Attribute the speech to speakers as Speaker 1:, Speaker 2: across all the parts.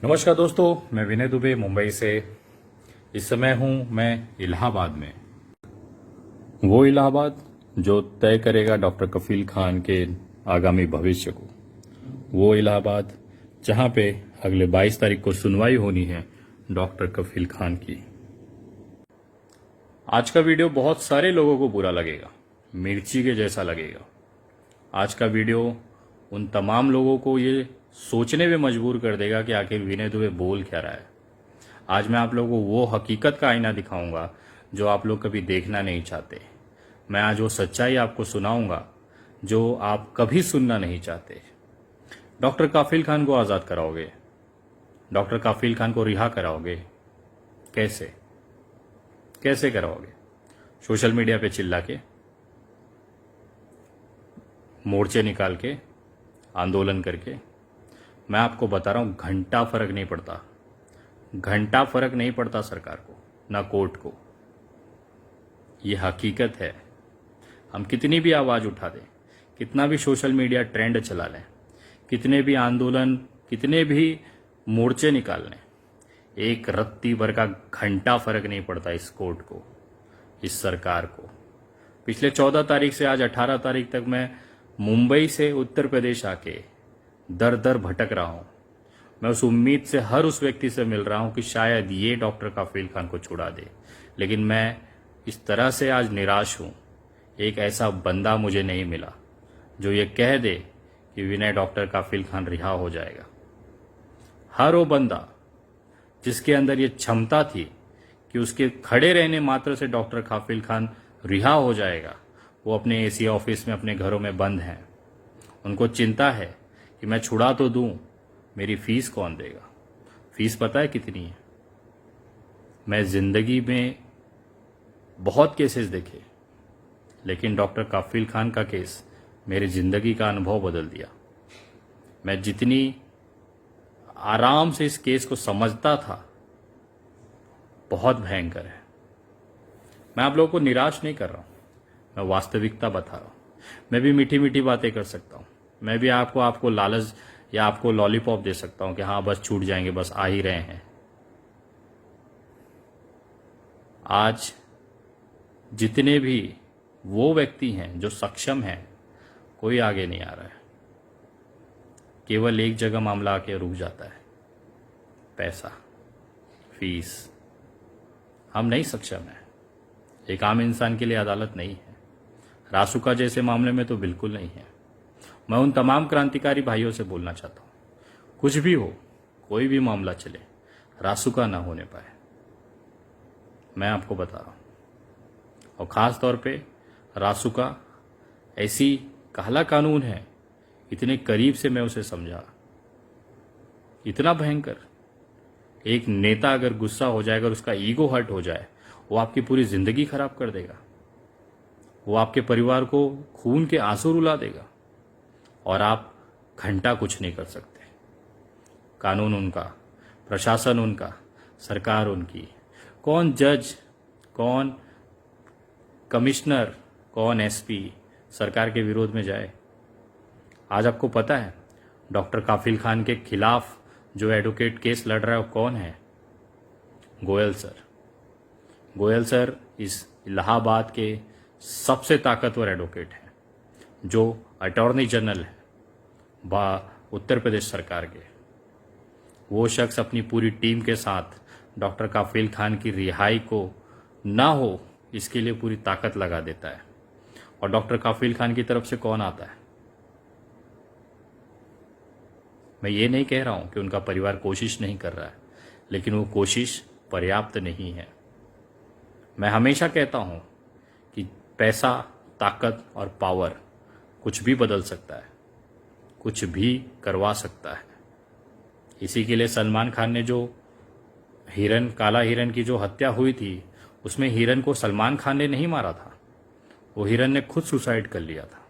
Speaker 1: नमस्कार दोस्तों, मैं विनय दुबे मुंबई से। इस समय हूं मैं इलाहाबाद में। वो इलाहाबाद जो तय करेगा डॉक्टर कफील खान के आगामी भविष्य को। वो इलाहाबाद जहां पे अगले 22 तारीख को सुनवाई होनी है डॉक्टर कफील खान की। आज का वीडियो बहुत सारे लोगों को बुरा लगेगा, मिर्ची के जैसा लगेगा। आज का वीडियो उन तमाम लोगों को ये सोचने में मजबूर कर देगा कि आखिर विनय दुबे बोल क्या रहा है। आज मैं आप लोगों को वो हकीकत का आईना दिखाऊंगा जो आप लोग कभी देखना नहीं चाहते। मैं आज वो सच्चाई आपको सुनाऊंगा जो आप कभी सुनना नहीं चाहते। डॉक्टर काफिल खान को आज़ाद कराओगे, डॉक्टर काफिल खान को रिहा कराओगे, कैसे कैसे कराओगे? सोशल मीडिया पे चिल्ला के, मोर्चे निकाल के, आंदोलन करके? मैं आपको बता रहा हूं, घंटा फर्क नहीं पड़ता, घंटा फर्क नहीं पड़ता सरकार को ना कोर्ट को। ये हकीकत है। हम कितनी भी आवाज उठा दें, कितना भी सोशल मीडिया ट्रेंड चला लें, कितने भी आंदोलन, कितने भी मोर्चे निकाल लें, एक रत्ती भर का घंटा फर्क नहीं पड़ता इस कोर्ट को, इस सरकार को। पिछले 14 तारीख से आज 18 तारीख तक मैं मुंबई से उत्तर प्रदेश आके दर दर भटक रहा हूं। मैं उस उम्मीद से हर उस व्यक्ति से मिल रहा हूं कि शायद ये डॉक्टर काफिल खान को छुड़ा दे, लेकिन मैं इस तरह से आज निराश हूं। एक ऐसा बंदा मुझे नहीं मिला जो ये कह दे कि विनय डॉक्टर काफिल खान रिहा हो जाएगा। हर वो बंदा जिसके अंदर ये क्षमता थी कि उसके खड़े रहने मात्र से डॉक्टर काफिल खान रिहा हो जाएगा, वो अपने एसी ऑफिस में अपने घरों में बंद हैं। उनको चिंता है कि मैं छुड़ा तो दूं, मेरी फीस कौन देगा? फीस पता है कितनी है? मैं जिंदगी में बहुत केसेस देखे, लेकिन डॉक्टर काफिल खान का केस मेरी जिंदगी का अनुभव बदल दिया। मैं जितनी आराम से इस केस को समझता था, बहुत भयंकर है। मैं आप लोगों को निराश नहीं कर रहा हूं, मैं वास्तविकता बता रहा हूं। मैं भी मीठी मीठी बातें कर सकता हूं, मैं भी आपको लालच या आपको लॉलीपॉप दे सकता हूं कि हाँ बस छूट जाएंगे, बस आ ही रहे हैं। आज जितने भी वो व्यक्ति हैं जो सक्षम हैं, कोई आगे नहीं आ रहा है। केवल एक जगह मामला आके रुक जाता है, पैसा, फीस। हम नहीं सक्षम हैं। एक आम इंसान के लिए अदालत नहीं है। रासुका जैसे मामले में तो बिल्कुल नहीं है। मैं उन तमाम क्रांतिकारी भाइयों से बोलना चाहता हूं, कुछ भी हो, कोई भी मामला चले, रासुका ना होने पाए। मैं आपको बता रहा हूं। और खास तौर पे रासुका ऐसी काला कानून है, इतने करीब से मैं उसे समझा, इतना भयंकर। एक नेता अगर गुस्सा हो जाए, अगर उसका ईगो हर्ट हो जाए, वो आपकी पूरी जिंदगी खराब कर देगा। वो आपके परिवार को खून के आंसू रुला देगा और आप घंटा कुछ नहीं कर सकते। कानून उनका, प्रशासन उनका, सरकार उनकी। कौन जज, कौन कमिश्नर, कौन एसपी सरकार के विरोध में जाए? आज आपको पता है डॉक्टर काफिल खान के खिलाफ जो एडवोकेट केस लड़ रहा है वो कौन है? गोयल सर। गोयल सर इस इलाहाबाद के सबसे ताकतवर एडवोकेट हैं, जो अटॉर्नी जनरल है उत्तर प्रदेश सरकार के। वो शख्स अपनी पूरी टीम के साथ डॉक्टर काफिल खान की रिहाई को ना हो, इसके लिए पूरी ताकत लगा देता है। और डॉक्टर काफिल खान की तरफ से कौन आता है? मैं ये नहीं कह रहा हूं कि उनका परिवार कोशिश नहीं कर रहा है, लेकिन वो कोशिश पर्याप्त नहीं है। मैं हमेशा कहता हूं कि पैसा, ताकत और पावर कुछ भी बदल सकता है, कुछ भी करवा सकता है। इसी के लिए सलमान खान ने जो काला हिरन की जो हत्या हुई थी, उसमें हिरन को सलमान खान ने नहीं मारा था, वो हिरन ने खुद सुसाइड कर लिया था।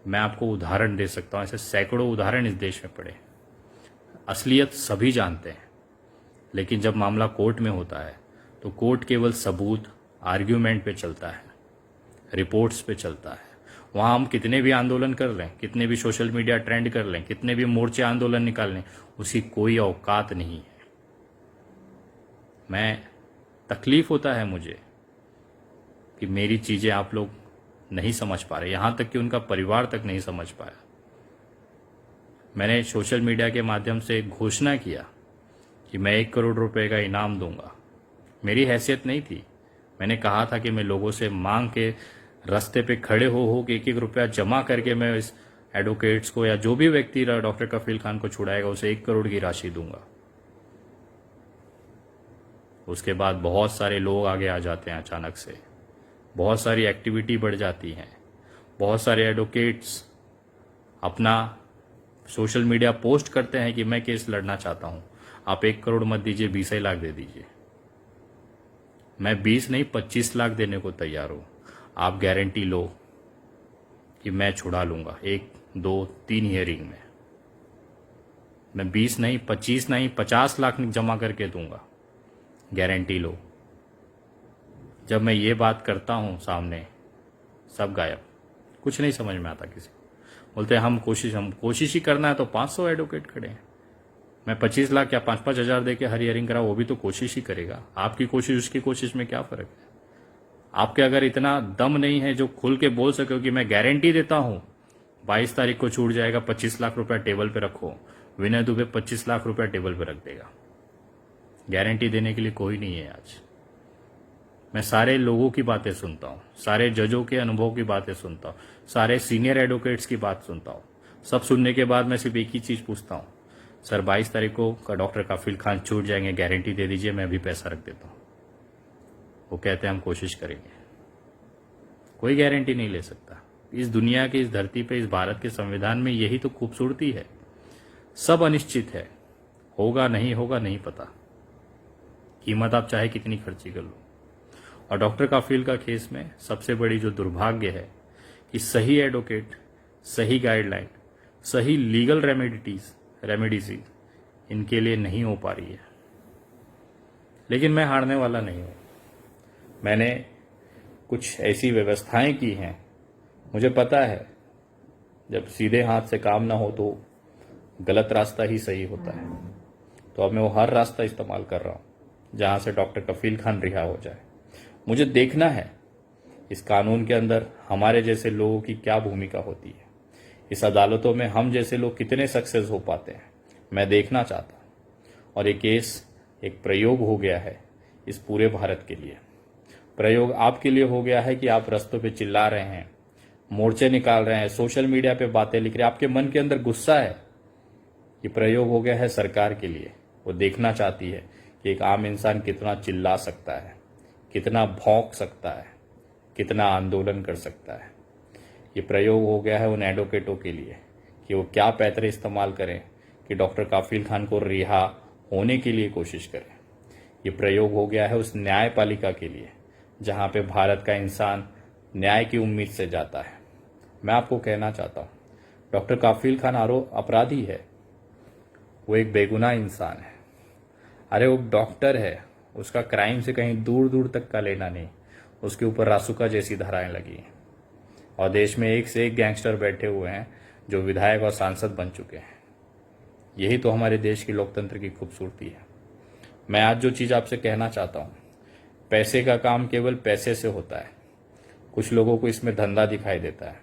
Speaker 1: मैं आपको उदाहरण दे सकता हूं, ऐसे सैकड़ों उदाहरण इस देश में पड़े। असलियत सभी जानते हैं, लेकिन जब मामला कोर्ट में होता है तो कोर्ट केवल सबूत, आर्ग्यूमेंट पे चलता है, रिपोर्ट्स पे चलता है। वहाँ हम कितने भी आंदोलन कर लें, कितने भी सोशल मीडिया ट्रेंड कर लें, कितने भी मोर्चे आंदोलन निकाल लें, उसकी कोई औकात नहीं है। मैं तकलीफ होता है मुझे कि मेरी चीज़ें आप लोग नहीं समझ पा रहे, यहाँ तक कि उनका परिवार तक नहीं समझ पाया। मैंने सोशल मीडिया के माध्यम से घोषणा किया कि मैं 1 करोड़ रुपए का इनाम दूंगा। मेरी हैसियत नहीं थी। मैंने कहा था कि मैं लोगों से मांग के रास्ते पे खड़े हो के 1-1 रुपया जमा करके मैं इस एडवोकेट्स को या जो भी व्यक्ति डॉक्टर कफील खान को छुड़ाएगा उसे 1 करोड़ की राशि दूंगा। उसके बाद बहुत सारे लोग आगे आ जाते हैं अचानक से, बहुत सारी एक्टिविटी बढ़ जाती हैं, बहुत सारे एडवोकेट्स अपना सोशल मीडिया पोस्ट करते हैं कि मैं केस लड़ना चाहता हूं, आप 1 करोड़ मत दीजिए, 20 लाख दे दीजिए। मैं 20 नहीं 25 लाख देने को तैयार हूं। आप गारंटी लो कि मैं छुड़ा लूंगा 1, 2, 3 हियरिंग में। मैं 20 नहीं 25 नहीं 50 लाख जमा करके दूंगा, गारंटी लो। जब मैं ये बात करता हूं सामने, सब गायब, कुछ नहीं समझ में आता किसी को। बोलते हैं हम कोशिश ही करना है तो 500 एडवोकेट खड़े हैं। मैं 25 लाख या 5-5 हज़ार दे के हर हियरिंग करा, वो भी तो कोशिश ही करेगा। आपकी कोशिश उसकी कोशिश में क्या फर्क है? आपके अगर इतना दम नहीं है जो खुल के बोल सके कि मैं गारंटी देता हूं 22 तारीख को छूट जाएगा, 25 लाख रुपया टेबल पे रखो, विनय दुबे 25 लाख रुपया टेबल पे रख देगा। गारंटी देने के लिए कोई नहीं है आज। मैं सारे लोगों की बातें सुनता हूँ, सारे जजों के अनुभव की बातें सुनता हूँ, सारे सीनियर एडवोकेट्स की बात सुनता हूँ। सब सुनने के बाद मैं सिर्फ एक ही चीज पूछता हूँ, सर 22 तारीख को का डॉक्टर कफील खान छूट जाएंगे, गारंटी दे दीजिए, मैं भी पैसा रख देता हूँ। वो कहते हैं हम कोशिश करेंगे। कोई गारंटी नहीं ले सकता। इस दुनिया की इस धरती पे, इस भारत के संविधान में यही तो खूबसूरती है। सब अनिश्चित है, होगा नहीं होगा नहीं पता, कीमत आप चाहे कितनी खर्ची कर लो। और डॉक्टर कफील का केस में सबसे बड़ी जो दुर्भाग्य है कि सही एडवोकेट, सही गाइडलाइन, सही लीगल रेमेडीज इनके लिए नहीं हो पा रही है। लेकिन मैं हारने वाला नहीं हूं। मैंने कुछ ऐसी व्यवस्थाएं की हैं, मुझे पता है जब सीधे हाथ से काम ना हो तो गलत रास्ता ही सही होता है। तो अब मैं वो हर रास्ता इस्तेमाल कर रहा हूं जहां से डॉक्टर कफील खान रिहा हो जाए। मुझे देखना है इस कानून के अंदर हमारे जैसे लोगों की क्या भूमिका होती है, इस अदालतों में हम जैसे लोग कितने सक्सेस हो पाते हैं, मैं देखना चाहता हूं। और ये केस एक प्रयोग हो गया है इस पूरे भारत के लिए। प्रयोग आपके लिए हो गया है कि आप रास्तों पे चिल्ला रहे हैं, मोर्चे निकाल रहे हैं, सोशल मीडिया पे बातें लिख रहे हैं, आपके मन के अंदर गुस्सा है। ये प्रयोग हो गया है सरकार के लिए। वो देखना चाहती है कि एक आम इंसान कितना चिल्ला सकता है, कितना भौंक सकता है, कितना आंदोलन कर सकता है। ये प्रयोग हो गया है उन एडवोकेटों के लिए कि वो क्या पैतरे इस्तेमाल करें कि डॉक्टर कफील खान को रिहा होने के लिए कोशिश करें। ये प्रयोग हो गया है उस न्यायपालिका के लिए जहां पे भारत का इंसान न्याय की उम्मीद से जाता है। मैं आपको कहना चाहता हूं, डॉक्टर कफील खान अपराधी है, वो एक बेगुनाह इंसान है। अरे वो डॉक्टर है, उसका क्राइम से कहीं दूर दूर तक का लेना नहीं। उसके ऊपर रासुका जैसी धाराएं लगी हैं और देश में एक से एक गैंगस्टर बैठे हुए हैं जो विधायक और सांसद बन चुके हैं। यही तो हमारे देश की लोकतंत्र की खूबसूरती है। मैं आज जो चीज आपसे कहना चाहता हूं, पैसे का काम केवल पैसे से होता है। कुछ लोगों को इसमें धंधा दिखाई देता है।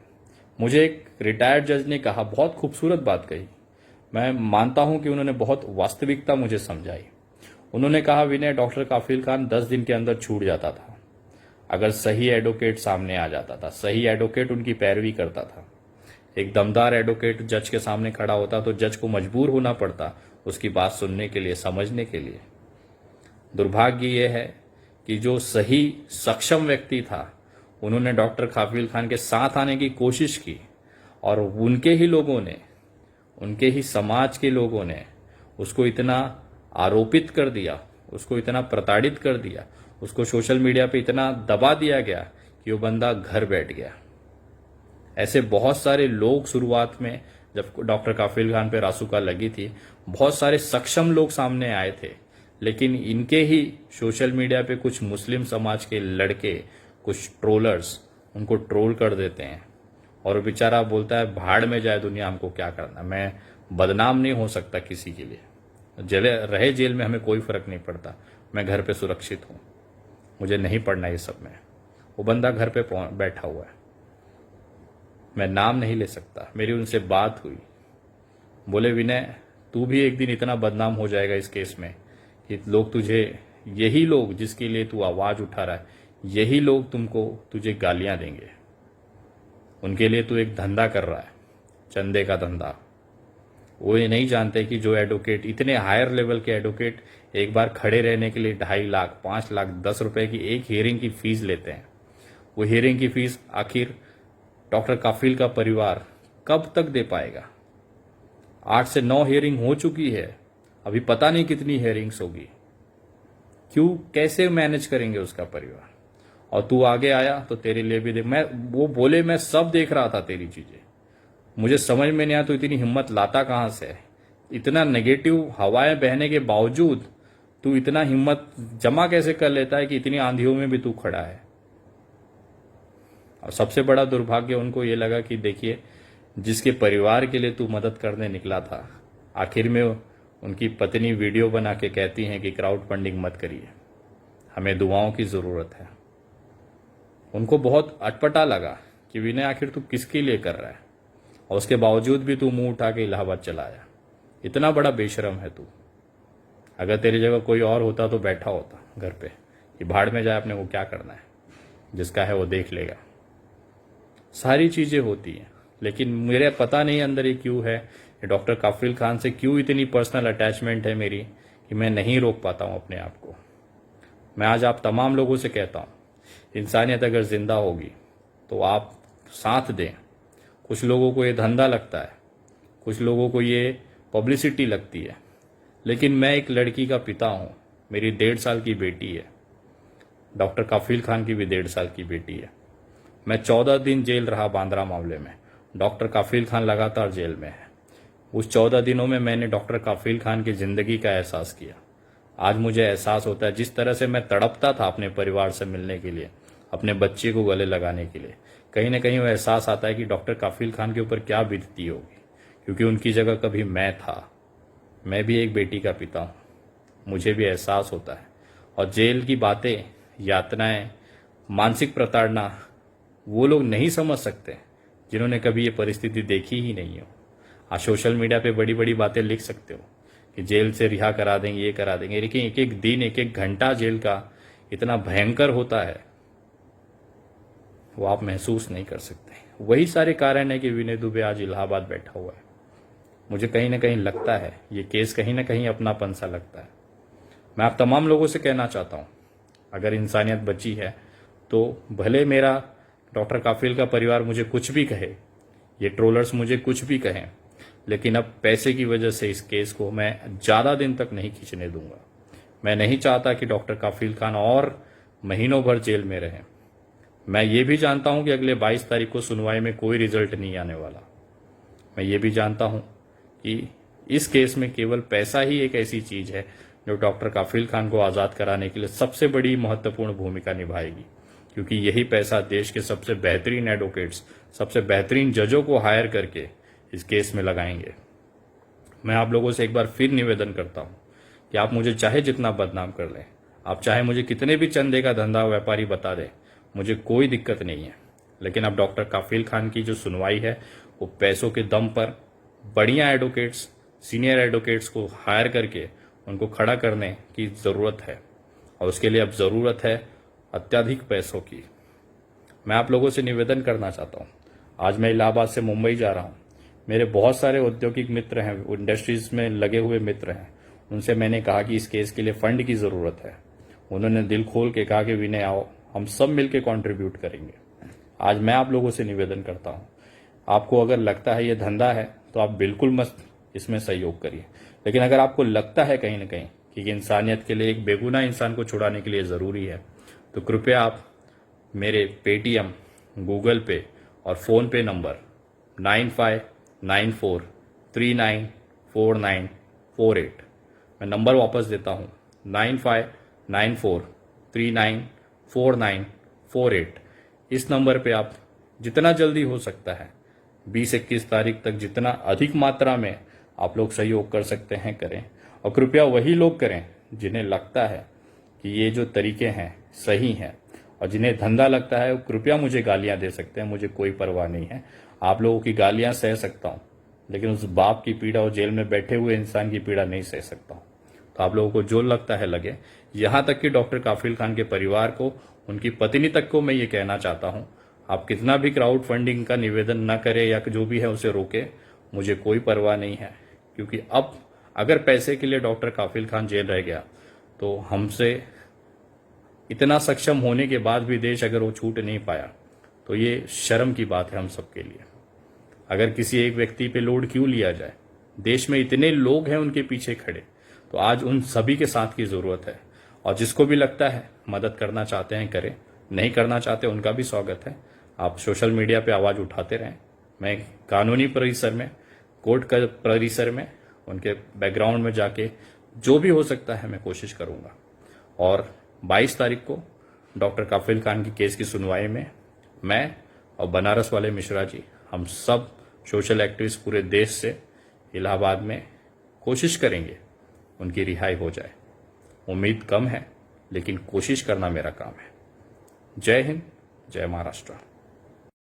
Speaker 1: मुझे एक रिटायर्ड जज ने कहा, बहुत खूबसूरत बात कही, मैं मानता हूं कि उन्होंने बहुत वास्तविकता मुझे समझाई। उन्होंने कहा, विनय, डॉक्टर कफील खान 10 दिन के अंदर छूट जाता था अगर सही एडवोकेट सामने आ जाता था, सही एडवोकेट उनकी पैरवी करता था। एक दमदार एडवोकेट जज के सामने खड़ा होता तो जज को मजबूर होना पड़ता उसकी बात सुनने के लिए, समझने के लिए। दुर्भाग्य यह है कि जो सही सक्षम व्यक्ति था उन्होंने डॉक्टर कफील खान के साथ आने की कोशिश की और उनके ही लोगों ने, उनके ही समाज के लोगों ने उसको इतना आरोपित कर दिया, उसको इतना प्रताड़ित कर दिया, उसको सोशल मीडिया पे इतना दबा दिया गया कि वो बंदा घर बैठ गया। ऐसे बहुत सारे लोग शुरुआत में जब डॉक्टर कफील खान पे रासुका लगी थी, बहुत सारे सक्षम लोग सामने आए थे, लेकिन इनके ही सोशल मीडिया पे कुछ मुस्लिम समाज के लड़के, कुछ ट्रोलर्स उनको ट्रोल कर देते हैं और वो बेचारा बोलता है भाड़ में जाए दुनिया, हमको क्या करना। मैं बदनाम नहीं हो सकता किसी के लिए। रहे जेल में हमें कोई फर्क नहीं पड़ता, मैं घर पे सुरक्षित हूँ, मुझे नहीं पढ़ना ये सब में। वो बंदा घर पे बैठा हुआ है, मैं नाम नहीं ले सकता। मेरी उनसे बात हुई, बोले विनय तू भी एक दिन इतना बदनाम हो जाएगा इस केस में कि लोग तुझे, यही लोग जिसके लिए तू आवाज उठा रहा है, यही लोग तुझे गालियां देंगे। उनके लिए तू एक धंधा कर रहा है, चंदे का धंधा। वो ये नहीं जानते कि जो एडवोकेट, इतने हायर लेवल के एडवोकेट एक बार खड़े रहने के लिए 2.5 लाख 5 लाख 10 रुपए की एक हियरिंग की फीस लेते हैं। वो हियरिंग की फीस आखिर डॉक्टर काफिल का परिवार कब तक दे पाएगा? 8 से 9 हियरिंग हो चुकी है, अभी पता नहीं कितनी हियरिंग्स होगी। क्यों, कैसे मैनेज करेंगे उसका परिवार? और तू आगे आया तो तेरे लिए भी देख, वो बोले मैं सब देख रहा था तेरी चीजें, मुझे समझ में नहीं आया तो इतनी हिम्मत लाता कहां से है? इतना नेगेटिव हवाएं बहने के बावजूद तू इतना हिम्मत जमा कैसे कर लेता है कि इतनी आंधियों में भी तू खड़ा है? और सबसे बड़ा दुर्भाग्य उनको ये लगा कि देखिए, जिसके परिवार के लिए तू मदद करने निकला था, आखिर में उनकी पत्नी वीडियो बना के कहती हैं कि क्राउड फंडिंग मत करिए, हमें दुआओं की जरूरत है। उनको बहुत अटपटा लगा कि विनय आखिर तू किसके लिए कर रहा है, और उसके बावजूद भी तू मुंह उठा के इलाहाबाद चला आया। इतना बड़ा बेशरम है तू। अगर तेरी जगह कोई और होता तो बैठा होता घर पे कि भाड़ में जाए, अपने को क्या करना है, जिसका है वो देख लेगा। सारी चीजें होती हैं, लेकिन मेरे पता नहीं अंदर ये क्यों है, डॉक्टर काफिल खान से क्यों इतनी पर्सनल अटैचमेंट है मेरी कि मैं नहीं रोक पाता हूं अपने आप को। मैं आज आप तमाम लोगों से कहता हूं, इंसानियत अगर जिंदा होगी तो आप साथ दें। कुछ लोगों को ये धंधा लगता है, कुछ लोगों को ये पब्लिसिटी लगती है, लेकिन मैं एक लड़की का पिता हूं, मेरी 1.5 साल की बेटी है, डॉक्टर काफिल खान की भी 1.5 साल की बेटी है। मैं 14 दिन जेल रहा बांद्रा मामले में, डॉक्टर काफिल खान लगातार जेल में है। उस 14 दिनों में मैंने डॉक्टर काफिल खान की जिंदगी का एहसास किया। आज मुझे एहसास होता है, जिस तरह से मैं तड़पता था अपने परिवार से मिलने के लिए, अपने बच्चे को गले लगाने के लिए, कहीं ना कहीं वो एहसास आता है कि डॉक्टर काफिल खान के ऊपर क्या बीतती होगी, क्योंकि उनकी जगह कभी मैं था। मैं भी एक बेटी का पिता हूँ, मुझे भी एहसास होता है। और जेल की बातें, यातनाएं, मानसिक प्रताड़ना वो लोग नहीं समझ सकते जिन्होंने कभी ये परिस्थिति देखी ही नहीं हो। आज सोशल मीडिया पे बड़ी बड़ी बातें लिख सकते हो कि जेल से रिहा करा देंगे, ये करा देंगे, लेकिन एक एक दिन, एक एक घंटा जेल का इतना भयंकर होता है, वो आप महसूस नहीं कर सकते। वही सारे कारण है कि विनय दुबे आज इलाहाबाद बैठा हुआ है। मुझे कहीं ना कहीं लगता है ये केस कहीं ना कहीं अपनापन सा लगता है। मैं आप तमाम लोगों से कहना चाहता हूं, अगर इंसानियत बची है तो भले मेरा डॉक्टर काफिल का परिवार मुझे कुछ भी कहे, ये ट्रोलर्स मुझे कुछ भी कहें, लेकिन अब पैसे की वजह से इस केस को मैं ज्यादा दिन तक नहीं खींचने दूंगा। मैं नहीं चाहता कि डॉक्टर काफिल खान और महीनों भर जेल में रहे। मैं ये भी जानता हूं कि अगले 22 तारीख को सुनवाई में कोई रिजल्ट नहीं आने वाला। मैं ये भी जानता हूं कि इस केस में केवल पैसा ही एक ऐसी चीज है जो डॉक्टर काफिल खान को आजाद कराने के लिए सबसे बड़ी महत्वपूर्ण भूमिका निभाएगी, क्योंकि यही पैसा देश के सबसे बेहतरीन एडवोकेट्स, सबसे बेहतरीन जजों को हायर करके इस केस में लगाएंगे। मैं आप लोगों से एक बार फिर निवेदन करता हूं कि आप मुझे चाहे जितना बदनाम कर लें, आप चाहे मुझे कितने भी चंदे का धंधा व्यापारी बता दें, मुझे कोई दिक्कत नहीं है, लेकिन अब डॉक्टर काफिल खान की जो सुनवाई है वो पैसों के दम पर बढ़िया एडवोकेट्स, सीनियर एडवोकेट्स को हायर करके उनको खड़ा करने की जरूरत है, और उसके लिए अब जरूरत है अत्यधिक पैसों की। मैं आप लोगों से निवेदन करना चाहता हूं, आज मैं इलाहाबाद से मुंबई जा रहा हूं। मेरे बहुत सारे औद्योगिक मित्र हैं, इंडस्ट्रीज में लगे हुए मित्र हैं, उनसे मैंने कहा कि इस केस के लिए फंड की जरूरत है। उन्होंने दिल खोल के कहा कि विनय आओ, हम सब मिलकर कंट्रीब्यूट करेंगे। आज मैं आप लोगों से निवेदन करता हूं, आपको अगर लगता है ये धंधा है तो आप बिल्कुल मत इसमें सहयोग करिए, लेकिन अगर आपको लगता है कहीं ना कहीं कि इंसानियत के लिए, एक बेगुनाह इंसान को छुड़ाने के लिए जरूरी है, तो कृपया आप मेरे पेटीएम, गूगल पे और फोन पे नंबर 9594394948, मैं नंबर वापस देता हूं 9594394948, इस नंबर पे आप जितना जल्दी हो सकता है 20-21 तारीख तक जितना अधिक मात्रा में आप लोग सहयोग कर सकते हैं करें। और कृपया वही लोग करें जिन्हें लगता है कि ये जो तरीके हैं सही हैं, और जिन्हें धंधा लगता है वो कृपया मुझे गालियां दे सकते हैं, मुझे कोई परवाह नहीं है। आप लोगों की गालियां सह सकता हूं, लेकिन उस बाप की पीड़ा और जेल में बैठे हुए इंसान की पीड़ा नहीं सह सकता हूं। तो आप लोगों को जो लगता है लगे। यहां तक कि डॉक्टर काफिल खान के परिवार को, उनकी पत्नी तक को मैं ये कहना चाहता हूं, आप कितना भी क्राउड फंडिंग का निवेदन न करें या जो भी है उसे रोके, मुझे कोई परवाह नहीं है। क्योंकि अब अगर पैसे के लिए डॉक्टर काफिल खान जेल रह गया तो हमसे इतना सक्षम होने के बाद भी देश अगर वो छूट नहीं पाया तो ये शर्म की बात है हम सबके लिए। अगर किसी एक व्यक्ति पे लोड क्यों लिया जाए, देश में इतने लोग हैं उनके पीछे खड़े, तो आज उन सभी के साथ की जरूरत है। और जिसको भी लगता है मदद करना चाहते हैं करें, नहीं करना चाहते उनका भी स्वागत है। आप सोशल मीडिया पे आवाज उठाते रहें। मैं कानूनी परिसर में, कोर्ट का परिसर में, उनके बैकग्राउंड में जाके जो भी हो सकता है मैं कोशिश करूंगा। और 22 तारीख को डॉक्टर काफिल खान की केस की सुनवाई में मैं और बनारस वाले मिश्रा जी, हम सब सोशल एक्टिविस्ट पूरे देश से इलाहाबाद में कोशिश करेंगे उनकी रिहाई हो जाए। उम्मीद कम है लेकिन कोशिश करना मेरा काम है। जय हिंद, जय महाराष्ट्र।